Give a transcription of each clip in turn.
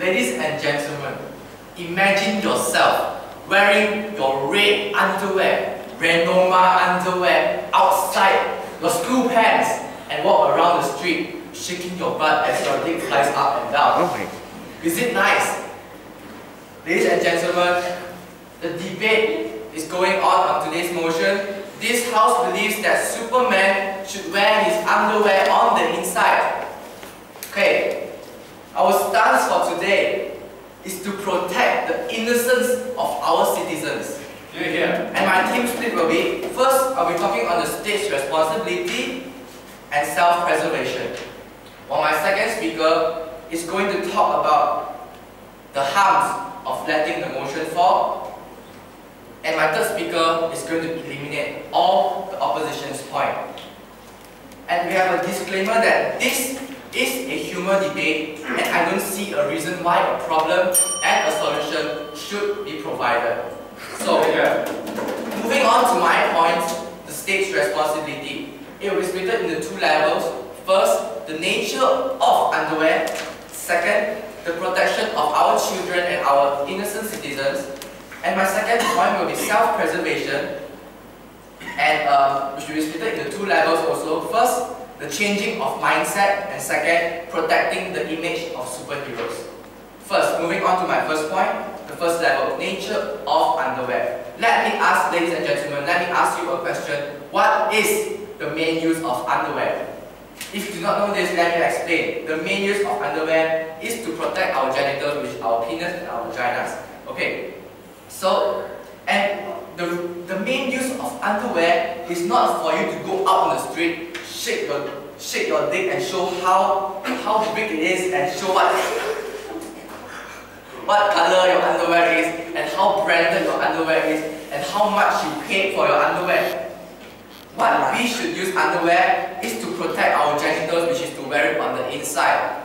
Ladies and gentlemen, imagine yourself wearing your red underwear, Renoma underwear, outside your school pants and walk around the street shaking your butt as your dick flies up and down. Okay. Is it nice? Ladies and gentlemen, the debate is going on today's motion. This house believes that Superman should wear his underwear on the inside. Okay, our stance for today is to protect the innocence of our citizens. And my team split will be, first I'll be talking on the state's responsibility and self-preservation. While my second speaker is going to talk about the harms of letting the motion fall. And my third speaker is going to eliminate all the opposition's point. And we have a disclaimer that this is a human debate and I don't see a reason why a problem and a solution should be provided. So, moving on to my point, the state's responsibility. It will be split into two levels. First, the nature of underwear. Second, the protection of our children and our innocent citizens. And my second point will be self-preservation, and which will be split into two levels also. First, the changing of mindset, and second, protecting the image of superheroes. First, moving on to my first point, the first level, nature of underwear. Let me ask, ladies and gentlemen, let me ask you a question. What is the main use of underwear? If you do not know this, let me explain. The main use of underwear is to protect our genitals, which is our penis and our vaginas. Okay, so, and the main use of underwear is not for you to go out on the street, shake your dick and show how big it is and show what color your underwear is and how branded your underwear is and how much you paid for your underwear. What we should use underwear is to protect our genitals, which is to wear it on the inside.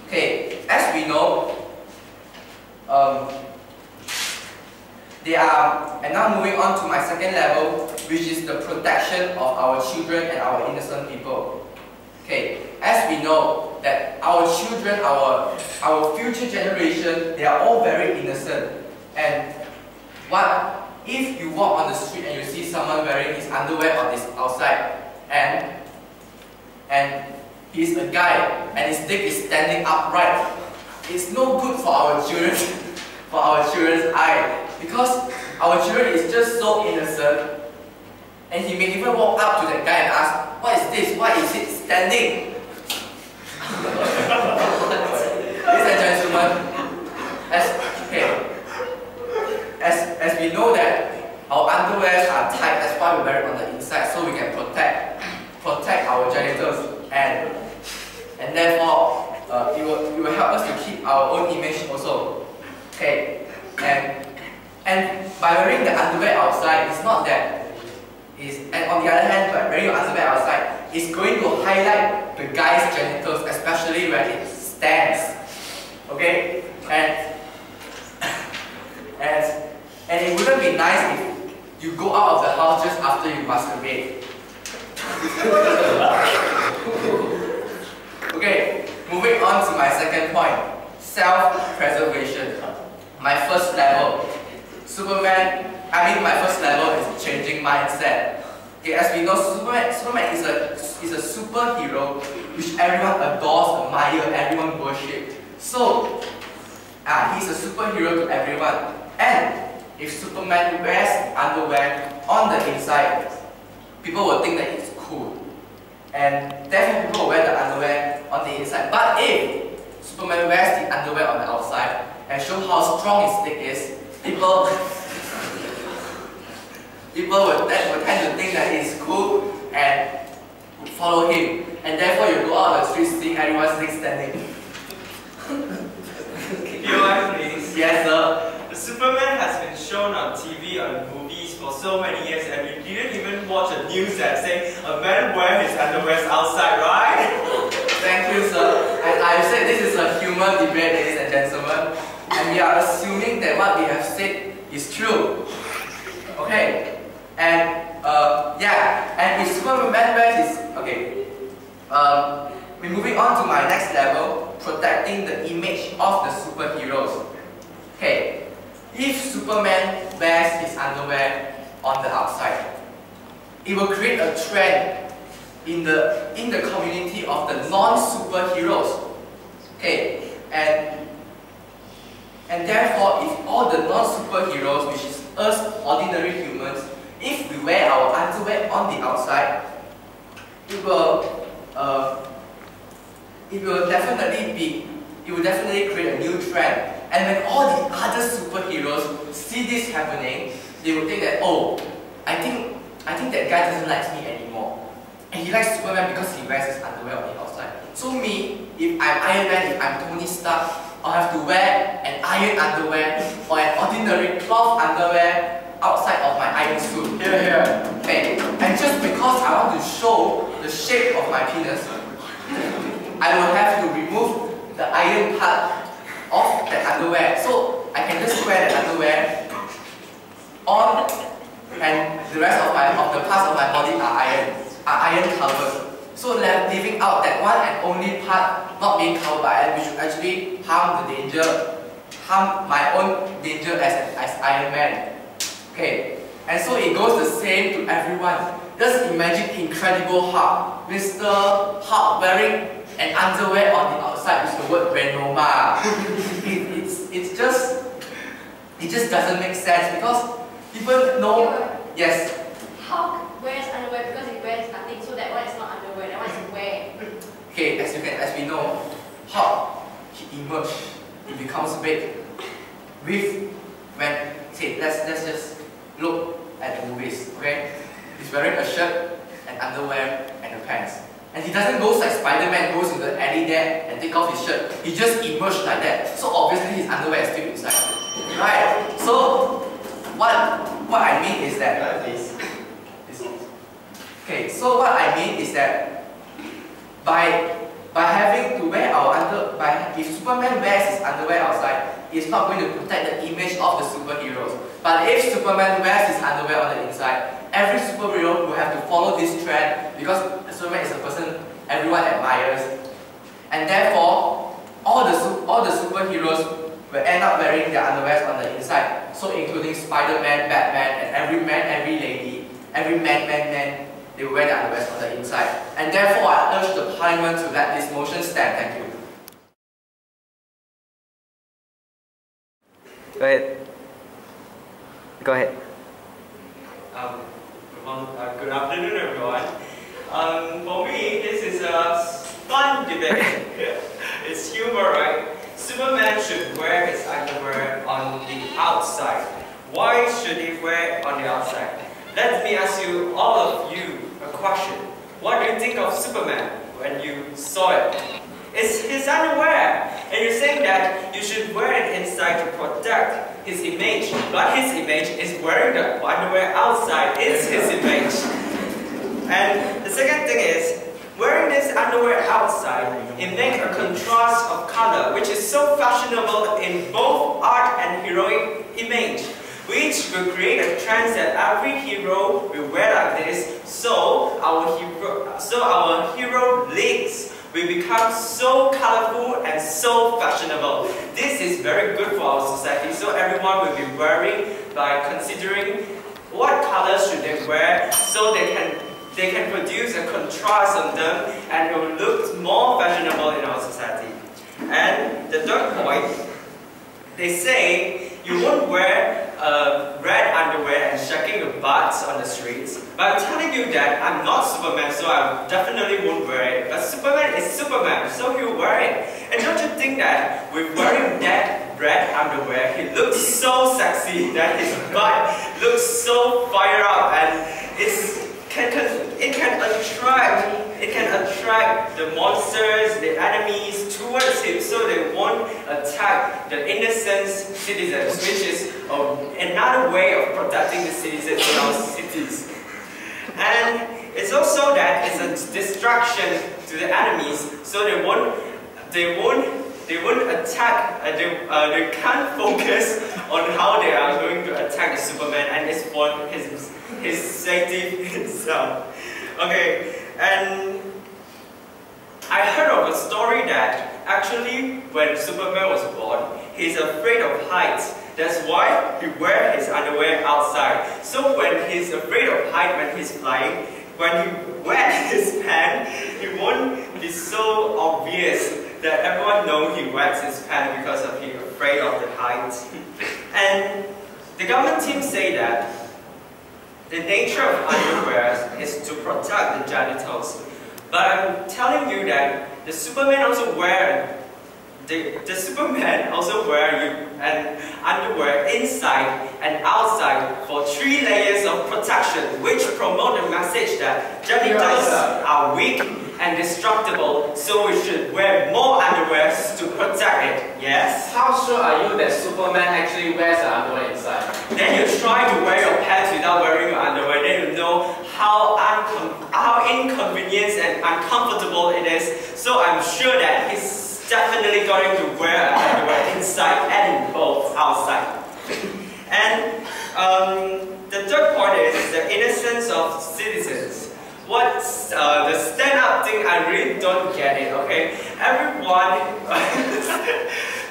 Okay, as we know, and now moving on to my second level, which is the protection of our children and our innocent people. Okay, as we know that our children, our future generation, they are all very innocent. And what if you walk on the street and you see someone wearing his underwear on this outside, and he's a guy and his dick is standing upright? It's no good for our children, for our children's eye, because our children is just so innocent, and he may even walk up to that guy and ask, "What is this? Why is it standing?" Ladies and gentlemen, as we know that our underwears are tight, that's why we wear it on the inside, so we can protect our genitals, and therefore it will help us to keep our own image also. Okay, and by wearing the underwear outside, it's not that. And on the other hand, by wearing your underwear outside, it's going to highlight the guy's genitals, especially when it stands. Okay, and it wouldn't be nice if you go out of the house just after you masturbate. Okay, moving on to my second point, self-preservation. My first level, my first level is changing mindset. Okay, as we know, Superman is a superhero which everyone adores, admires, everyone worships. So, he's a superhero to everyone. And if Superman wears underwear on the inside, people will think that it's cool. And therefore people will wear the underwear on the inside. But if Superman wears the underwear on the outside and show how strong his dick is, people will tend to think that it's cool and follow him. And therefore you go out on the street seeing everyone's dick standing. Your wife, please. Yes, sir. Superman has been shown on TV and movies for so many years, and you didn't even watch a news that say a man wears his underwear outside, right? Thank you, sir. And I said this is a human debate, ladies and gentlemen, and we are assuming that what we have said is true. Okay, and and if Superman wears his we're moving on to my next level, protecting the image of the superheroes. Okay, if Superman wears his underwear on the outside, it will create a trend in the community of the non-superheroes. Okay, and therefore, if all the non-superheroes, which is us ordinary humans, if we wear our underwear on the outside, it will definitely create a new trend. And when all the other superheroes see this happening, they will think that, oh, I think that guy doesn't like me anymore. And he likes Superman because he wears his underwear on the outside. So me, if I'm Iron Man, if I'm Tony Stark, I'll have to wear an iron underwear or an ordinary cloth underwear outside of my iron suit. Here. Okay. And just because I want to show the shape of my penis, I will have to remove the iron part of the underwear. So I can just wear the underwear on, and the rest of the parts of my body are iron covered. So leaving out that one and only part not being covered by iron, which would actually harm my own danger as Iron Man. Okay, and so it goes the same to everyone. Just imagine Incredible Hulk, Mr. Hulk wearing an underwear on the outside with the word Renoma. It just doesn't make sense because people know. Yes. Hulk wears underwear because he wears nothing, so that one is not underwear, that one is wear. Okay, as we know, Hulk, he emerged, he becomes big let's just look at the movies, okay? He's wearing a shirt and underwear and a pants. And he doesn't go like Spider-Man, goes into the alley there and take off his shirt. He just emerged like that. So obviously his underwear is still inside. Right? So what I mean is that okay, so what I mean is that by having to wear if Superman wears his underwear outside, it's not going to protect the image of the superheroes. But if Superman wears his underwear on the inside, every superhero will have to follow this trend because Superman is a person everyone admires, and therefore all the superheroes will end up wearing their underwear on the inside. So including Spider-Man, Batman, and every man, every lady, every man, they will wear their underwear on the inside. And therefore I urge the Parliament to let this motion stand. Thank you. Go ahead. Good afternoon, everyone. For me, this is a fun debate. It's humor, right? Superman should wear his underwear on the outside. Why should he wear it on the outside? Let me ask you, all of you, a question. What do you think of Superman when you saw it? It's his underwear. And you're saying that you should wear it inside to protect his image. But his image is wearing the underwear outside. It's his image. And the second thing is, wearing this underwear outside, it makes a contrast of color, which is so fashionable in both art and heroic image, which will create a trend that every hero will wear like this, so our hero legs will become so colorful and so fashionable. This is very good for our society, so everyone will be wearing by considering what colors should they wear, so they can produce a contrast on them and it will look more fashionable in our society. And the third point, they say you won't wear red underwear and shaking your butts on the streets. But I'm telling you that I'm not Superman, so I definitely won't wear it. But Superman is Superman, so he'll wear it. And don't you think that with wearing that red underwear, he looks so sexy, that his butt looks so fired up, and it can attract the monsters, the enemies towards him, so they won't attack the innocent citizens, which is another way of protecting the citizens in our cities. And it's also that it's a distraction to the enemies, so they won't attack. They can't focus on how they are going to attack the Superman, and it's for his safety himself. Okay, and I heard of a story that actually when Superman was born, he's afraid of heights. That's why he wears his underwear outside. So when he's afraid of height when he's flying, when he wears his pants, it won't be so obvious that everyone knows he wears his pants because of he's afraid of the heights. And the government team say that the nature of underwear is to protect the genitals. But I'm telling you that the Superman also wear Superman also wear an underwear inside and outside for 3 layers of protection, which promote the message that genitals are weak and destructible, so we should wear more underwear to protect it. Yes? How sure are you that Superman actually wears the underwear inside? Then you try to wear your pants without wearing your underwear, then you know how inconvenient and uncomfortable it is. So I'm sure that he's definitely going to wear underwear inside and both outside. And the third point is the innocence of citizens. What's the stand-up thing? I really don't get it. Okay, everyone,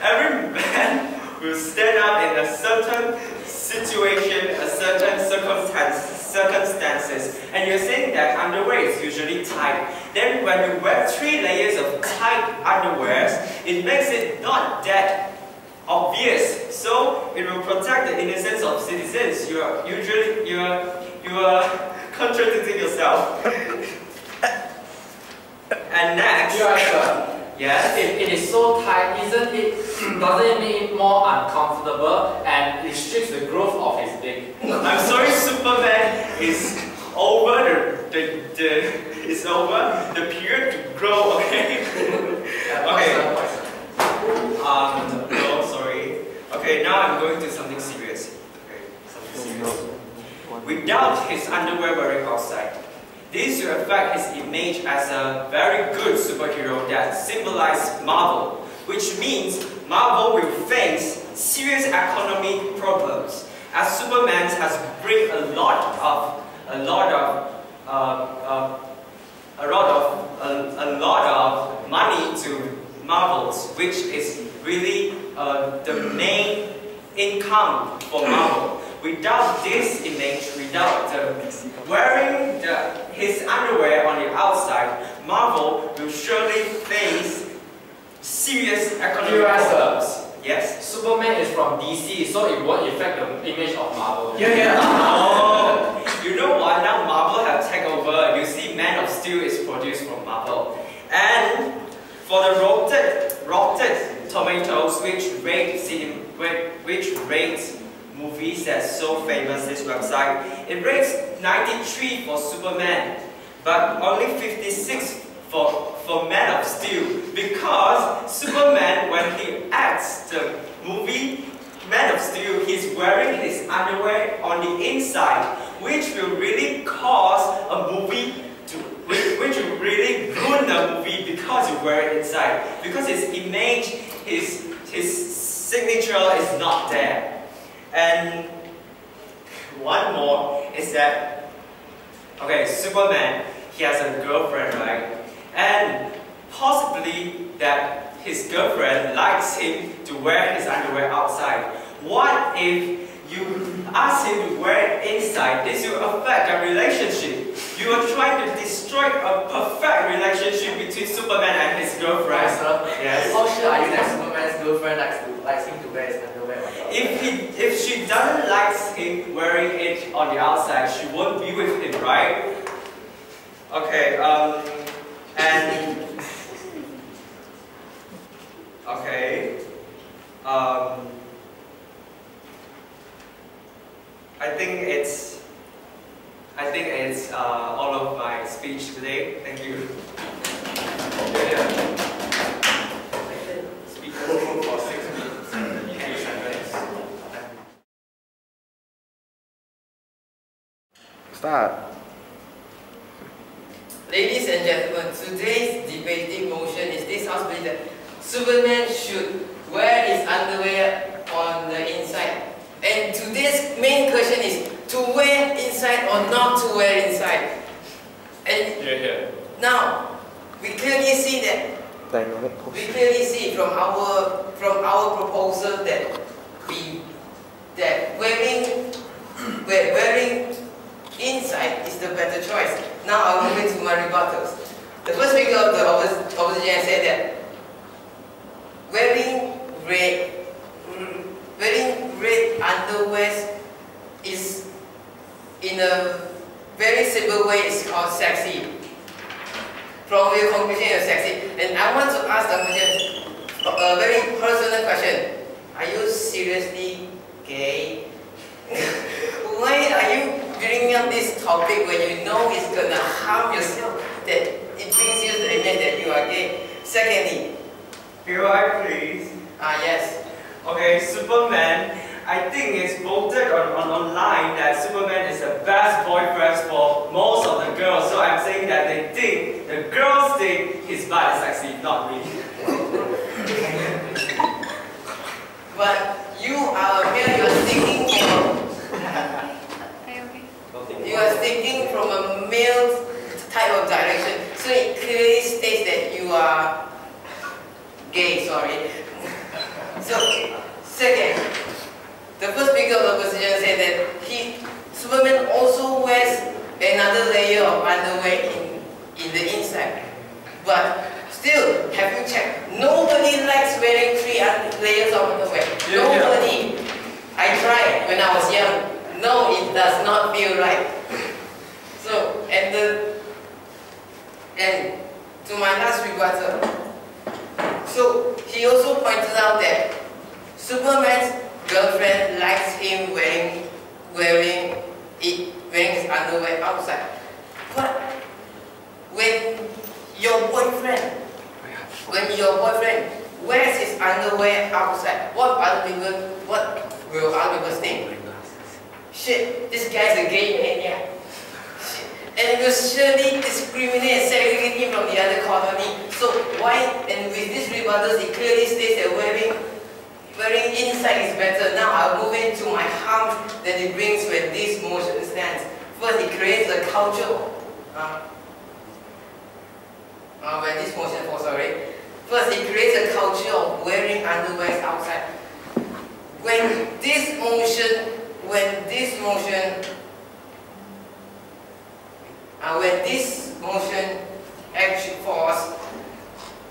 every man will stand up in a certain situation, a certain circumstances, and you're saying that underwear is usually tight. Then when you wear 3 layers of tight underwears, it makes it not that obvious. So it will protect the innocence of citizens. You are contradicting yourself. And next, yes. If it is so tight, doesn't it make it more uncomfortable and restricts the growth of his dick? I'm sorry, Superman is over the period to grow. Okay. Okay. No, sorry. Okay, now I'm going to something serious. Okay, something serious. Without his underwear wearing outside, this will affect his image as a very good superhero that symbolizes Marvel, which means Marvel will face serious economic problems, as Superman has bring a lot of money to Marvels, which is really the main income for Marvel. Without this image, without wearing his underwear on the outside, Marvel will surely face serious economic problems. Yes? Superman is from DC, so it won't affect the image of Marvel. Yeah. Oh, you know what? Now Marvel have taken over. You see, Man of Steel is produced from Marvel. And for the Rotten Tomatoes, which rates movies that's so famous, this website, it rates 93 for Superman, but only 56 for Man of Steel, because Superman, when he acts the movie Man of Steel, he's wearing his underwear on the inside, which will really cause a movie which will really ruin the movie because you wear it inside, because his image, his signature is not there. And one more is that, okay, Superman, he has a girlfriend, right? And possibly that his girlfriend likes him to wear his underwear outside. What if you ask him to wear it inside? This will affect a relationship. You are trying to destroy a perfect relationship between Superman and his girlfriend. Yes. How sure are you that Superman's girlfriend likes him to wear his underwear? If she doesn't like him wearing it on the outside, she won't be with him, right? Okay, I think it's all of my speech today. Thank you. Speakers for 6 minutes. Start. Ladies and gentlemen, today's debating motion is this House believes that Superman should wear his underwear on the inside. And today's main question is to wear inside or not to wear inside. And now, we clearly see that we clearly see from our proposal that wearing inside is the better choice. Now I will move into my rebuttals. The first speaker of the opposition said that wearing red underwear is, in a very simple way, is called sexy. From your conclusion, it's sexy. And I want to ask the opposition a very personal question. Are you seriously gay? Why are you bringing up this topic when you know it's gonna harm yourself, that it brings you to admit that you are gay? Secondly, Will I please? Yes. Okay, Superman. I think it's voted online that Superman is the best boyfriend for most of the girls. So I'm saying that the girls think his butt is sexy, not me. But you are a male, you are thinking from a male type of direction. So it clearly states that you are gay, sorry. So, second, the first speaker of the opposition said that Superman also wears another layer of underwear in the inside. But still, have you checked? Nobody likes wearing 3 layers of underwear. Nobody. I tried when I was young. No, it does not feel right. So, and to my last rebuttal. So, he also pointed out that Superman's girlfriend likes him wearing his underwear outside. But when your boyfriend wears his underwear outside, what will other people think? Shit, this guy's a gay maniac. And it will surely discriminate, segregate him from the other colony. So why, and with this rebuttals, it clearly states that wearing inside is better. Now I'll move into my harm that it brings when this motion stands. First, it creates a culture. When this motion falls, sorry. First, it creates a culture of wearing underwear outside. When this motion actually falls,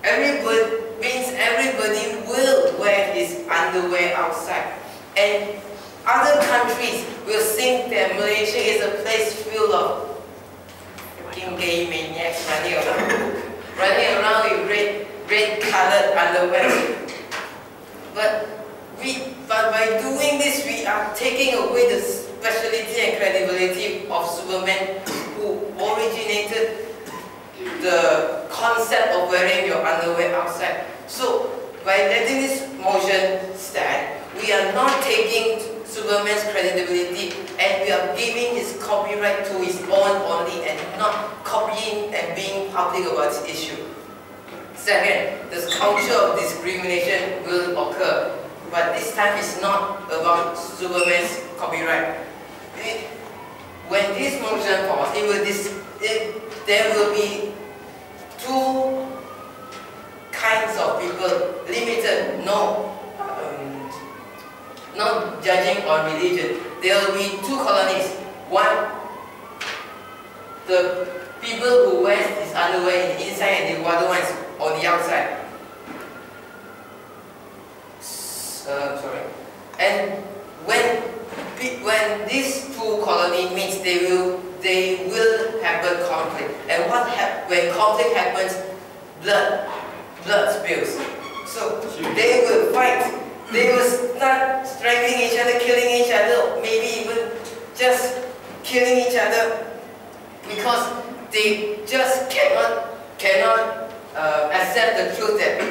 everybody will wear his underwear outside. And other countries will think that Malaysia is a place full of freaking gay maniacs running around with red-colored underwear. But by doing this, we are taking away the speciality and credibility of Superman, who originated the concept of wearing your underwear outside. So, by letting this motion stand, we are not taking Superman's credibility, and we are giving his copyright to his own only, and not copying and being public about this issue. Second, this culture of discrimination will occur, but this time it's not about Superman's copyright. When this motion falls, there will be 2 kinds of people, limited, not judging on religion. There will be 2 colonies. One, the people who wear this underwear in the inside, and the other ones on the outside. Sorry. And when these 2 colonies meet, they will happen conflict. And when conflict happens, blood spills. So they will fight. They will start strangling each other, killing each other, maybe even just killing each other, because they just cannot accept the truth that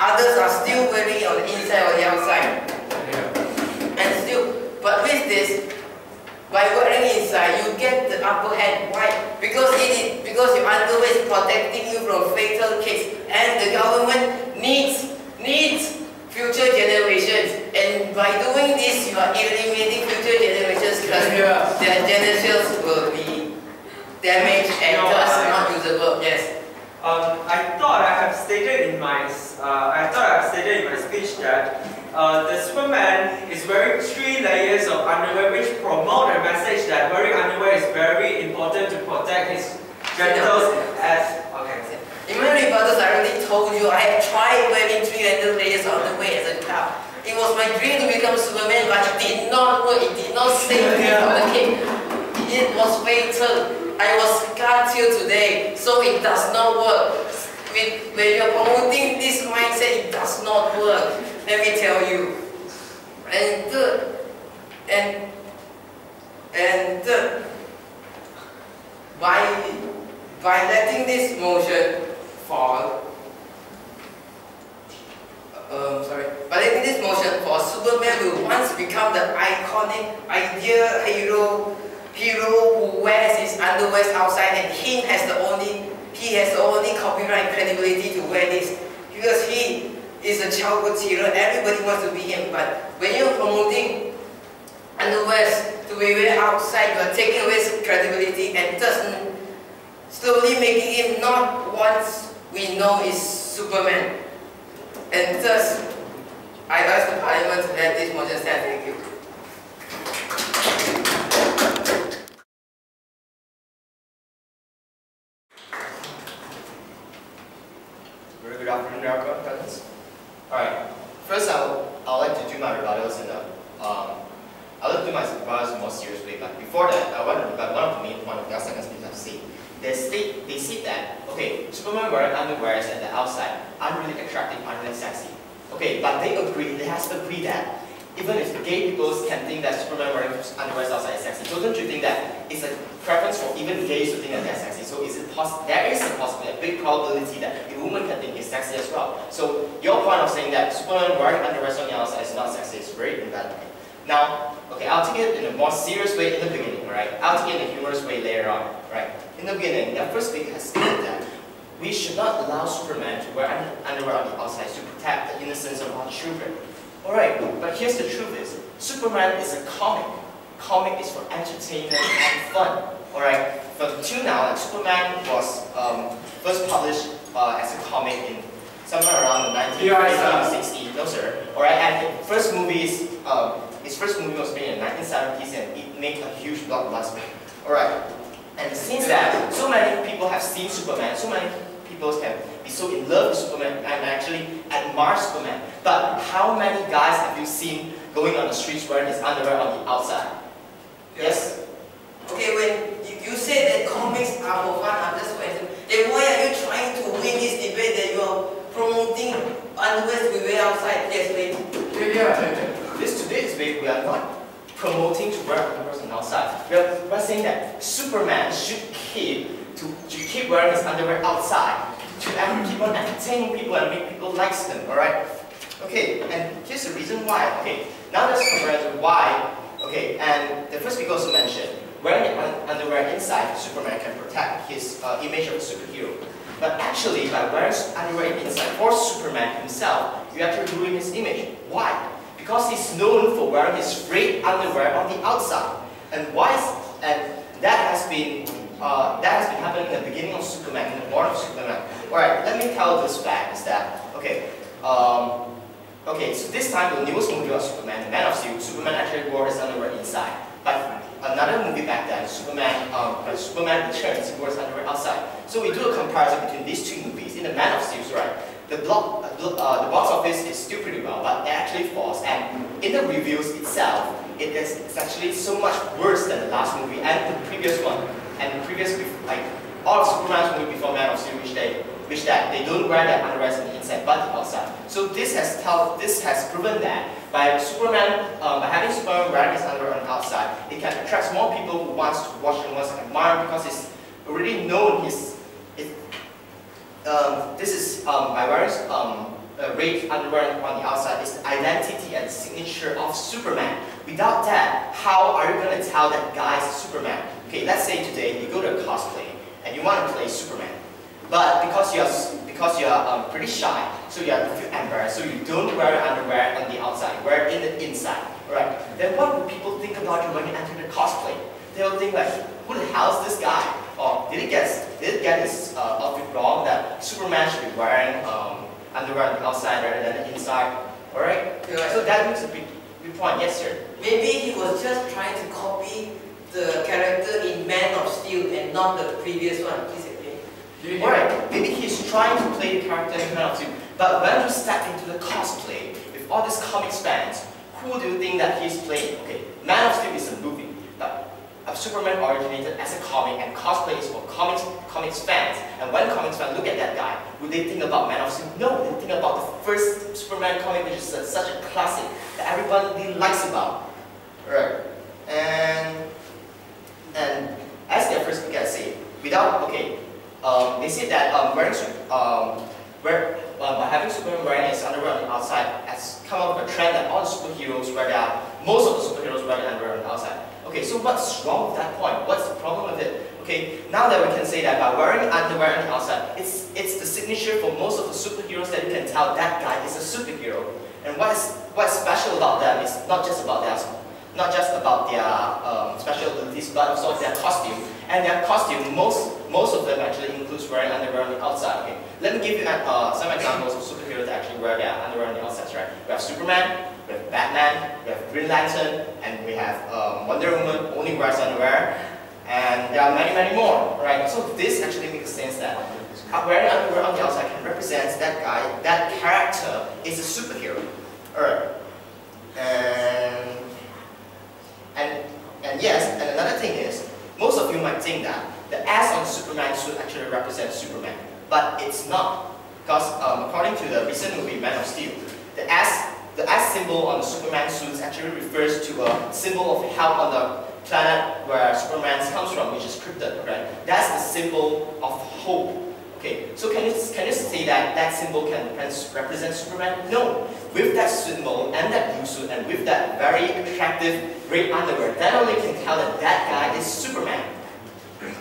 others are still wearing it on the inside or the outside. And still, but with this, by wearing inside, you get the upper hand. Why? Because your underwear is protecting you from fatal kicks, and the government needs future generations. And by doing this, you are eliminating future generations because their genitals will be damaged and thus not usable. Yes. I thought I have stated stated in my speech that the Superman is wearing 3 layers of underwear, which promote a message that wearing underwear is very important to protect his genitals as. Okay. In my rebuttals, I already told you I have tried wearing 300 layers of underwear as a child. It was my dream to become Superman, but it did not work. It did not save me from the king. It was fatal. I was scarred till today, so it does not work. When you are promoting this mindset, it does not work. Let me tell you. And third, by letting this motion fall, by letting this motion fall, Superman will once become the iconic, ideal hero who wears his underwear outside, and he has the only copyright credibility to wear this, because he is a childhood hero. Everybody wants to be him, but when you're promoting underwear to be wear outside, you are taking away his credibility and thus slowly making him not what we know is Superman. And thus, I ask the Parliament to let this motion stand. Thank you. Very good afternoon, everyone present. Alright, first I'd like to do my rebuttals in I'd like to do my rebuttals more seriously, but before that, I want to rebut one of the second speakers I've seen. They say that, okay, Superman wearing underwear at the outside aren't really attractive, aren't really sexy. Okay, but they have to agree that even if the gay people can think that Superman wearing underwear outside is sexy, so don't you think that it's a preference for even gays to think that they're sexy? So there is a possibility, a big probability that a woman can think it's sexy as well. So your point of saying that Superman wearing underwear on the outside is not sexy is very invalid. Now, okay, I'll take it in a more serious way in the beginning, right? I'll take it in a humorous way later on, right? In the beginning, the first speaker has stated that we should not allow Superman to wear underwear on the outside to protect the innocence of our children. Alright, but here's the truth is, Superman is a comic. Comic is for entertainment and fun. Alright, but till now, like, Superman was first published as a comic in somewhere around the 1950s, 60s, no sir. Alright, and his first movie was made in the 1970s and it made a huge blockbuster. Alright, and since that, so many people have seen Superman, so many people can be so in love with Superman and actually admire Superman. But how many guys have you seen going on the streets wearing his underwear on the outside? Yes? Okay, when you say that comics are for fun, I'm just waiting. Then why are you trying to win this debate that you are promoting underwear to wear outside? Yes, wait. Today's debate, we are not promoting to wear underwear on the outside. We're saying that Superman should keep wearing his underwear outside to keep on entertaining people and make people like him, alright? Okay, and here's the reason why. Okay, now let's compare to why. Okay, and the first speaker also mentioned, wearing underwear inside, Superman can protect his image of a superhero. But actually, by wearing underwear inside for Superman himself, you actually ruin his image. Why? Because he's known for wearing his red underwear on the outside. And that has been happening in the beginning of Superman, in the born of Superman. Alright, let me tell this fact is that, okay, so this time the newest movie of Superman, Man of Steel, Superman actually wore his underwear inside. But another movie back then, Superman Returns, he wore his underwear outside. So we do a comparison between these two movies. In the Man of Steel, right, the box office is still pretty well, but it actually falls. And in the reviews itself, it's actually so much worse than the last movie and the previous one. And like all of Superman's movies before Man of Steel, which they don't wear their underwear on the inside but the outside. So this has proven that by having Superman wearing his underwear on the outside, it can attract more people who wants to watch and wants to admire because it's already known by wearing red underwear on the outside is the identity and signature of Superman. Without that, how are you going to tell that guy is Superman? Okay, let's say today you go to a cosplay and you want to play Superman, but because you're pretty shy, so you feel embarrassed, so you don't wear your underwear on the outside, wear it in the inside, right? Then what would people think about you when you enter the cosplay? They'll think like, who the hell is this guy? or did he get his outfit wrong that Superman should be wearing underwear on the outside rather than the inside? Alright? Yeah. So that makes a big point, yes sir. Maybe he was just trying to copy the character in Man of Steel and not the previous one. Please explain. Alright, maybe he's trying to play the character in Man of Steel, but when you step into the cosplay with all these comics fans, who do you think that he's playing? Okay, Man of Steel is a movie, but Superman originated as a comic, and cosplay is for comics fans. And when comics fans look at that guy, would they think about Man of Steel? No, they think about the first Superman comic, which is such a classic that everybody likes about. Right? And as their first week, I say, without they say that by having Superman wearing his underwear on the outside has come up with a trend that all the superheroes most of the superheroes wear the underwear on the outside. Okay, so what's wrong with that point? What's the problem with it? Okay, now that we can say that by wearing underwear on the outside, it's the signature for most of the superheroes that you can tell that guy is a superhero. And what's special about them is not just about their special abilities, but also their costume. And their costume, most of them actually includes wearing underwear on the outside. Okay, let me give you some examples of superheroes that actually wear their underwear on the outside. Right? We have Superman, we have Batman, we have Green Lantern, and we have Wonder Woman only wears underwear, and there are many more. Right? So this actually makes sense that wearing underwear on the outside can represent that guy, that character is a superhero. Alright. And yes, and another thing is, most of you might think that the S on Superman suit actually represents Superman, but it's not. Because according to the recent movie Man of Steel, the S symbol on the Superman suit actually refers to a symbol of hell on the planet where Superman comes from, which is Krypton, right? That's the symbol of hope. Okay, so can you say that that symbol can represent Superman? No. With that symbol and that blue suit and with that very attractive red underwear, that only can tell that that guy is Superman.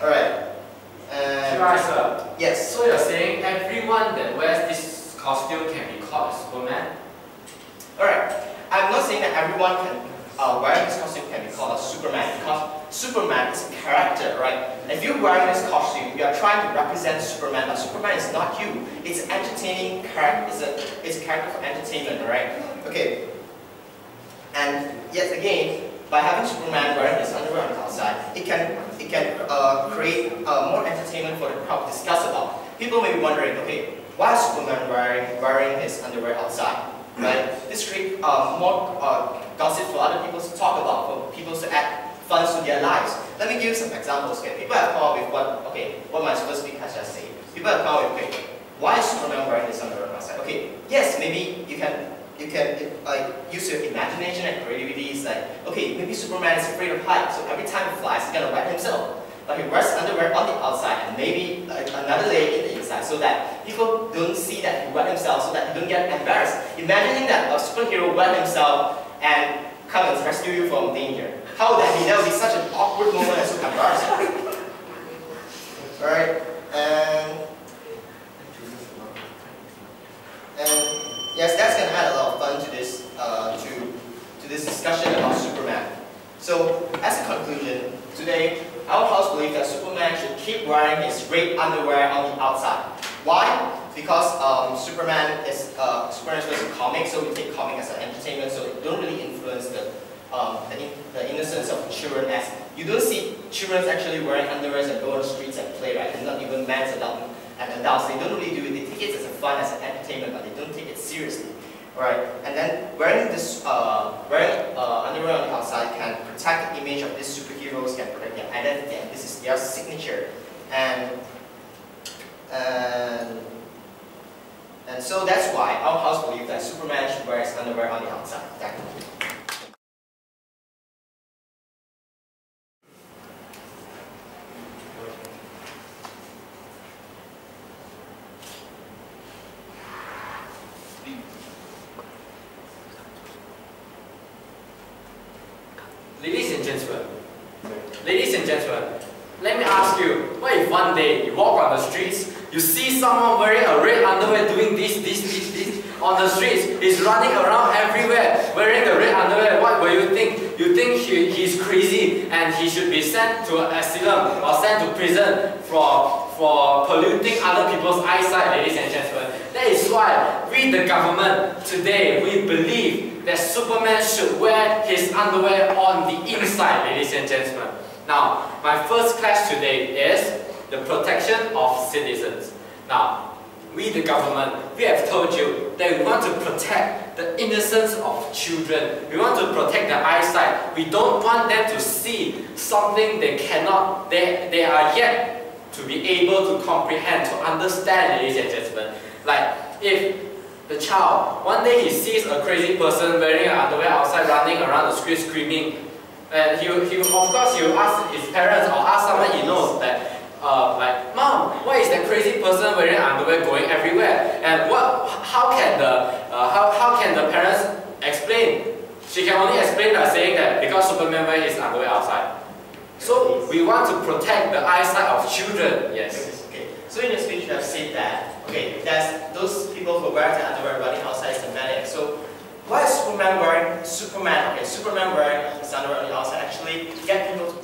Alright. Sir. Yes. So you're saying everyone that wears this costume can be called Superman? Alright. I'm not saying that everyone wearing this costume can be called a Superman, because Superman is a character, right? If you're wearing this costume, you are trying to represent Superman, but Superman is not you. It's an entertaining character. It's a character for entertainment, right? Okay. And yet again, by having Superman wearing his underwear on the outside, it can create more entertainment for the crowd to discuss about. People may be wondering, okay, why is Superman wearing his underwear outside? Right? This creates more gossip for other people to talk about, for people to add fun to their lives. Let me give you some examples. Okay, people have come up with what my first speaker has just said. People have come up with, okay, why is Superman wearing his underwear outside? Okay, yes, maybe you can use your imagination and creativity. It's like, okay, maybe Superman is afraid of heights, so every time he flies, he's gonna wet himself. But he wears underwear on the outside and maybe another layer in the inside, so that people don't see that he wet himself, so that he don't get embarrassed. Imagining that a superhero wet himself and come and rescue you from danger. How would that be? That would be such an awkward moment and so embarrassing. Alright, and yes, that's gonna add a lot of fun to this to this discussion about Superman. So, as a conclusion, today our house believes that Superman should keep wearing his red underwear on the outside. Why? Because Superman is just a comic, so we take comic as an entertainment, so it don't really influence the innocence of children. As you don't see children actually wearing underwear and go on the streets and play, right? And not even men and adults. They don't really do it. They take it as a fun, as an entertainment, but they don't take it seriously. Right? And then wearing underwear on the outside can protect the image of these superheroes, can protect their identity, and this is their signature. And so that's why our house believes that Superman should wear his underwear on the outside. Thank you. Ladies and gentlemen, let me ask you, what if one day you walk on the streets, you see someone wearing a red underwear doing this, on the streets. He's running around everywhere wearing the red underwear. What will you think? You think he's crazy and he should be sent to an asylum or sent to prison for polluting other people's eyesight, ladies and gentlemen. That is why we, the government, today, we believe that Superman should wear his underwear on the inside, ladies and gentlemen. Now, my first clash today is the protection of citizens. Now, we, the government, we have told you that we want to protect the innocence of children. We want to protect their eyesight. We don't want them to see something they cannot, they are yet to be able to comprehend, to understand, ladies and gentlemen. Like, if the child, one day he sees a crazy person wearing an underwear outside, running around the street screaming, and he of course, he will ask his parents or ask someone he knows that, like, Mom, why is that crazy person wearing underwear going everywhere? And how can the parents explain? She can only explain by saying that because Superman wears his underwear outside. So we want to protect the eyesight of children. Yes. Okay. So in your speech you have said that, okay, there's those people who wear the underwear running outside is the medic. So why is Superman wearing his underwear on the outside actually get people to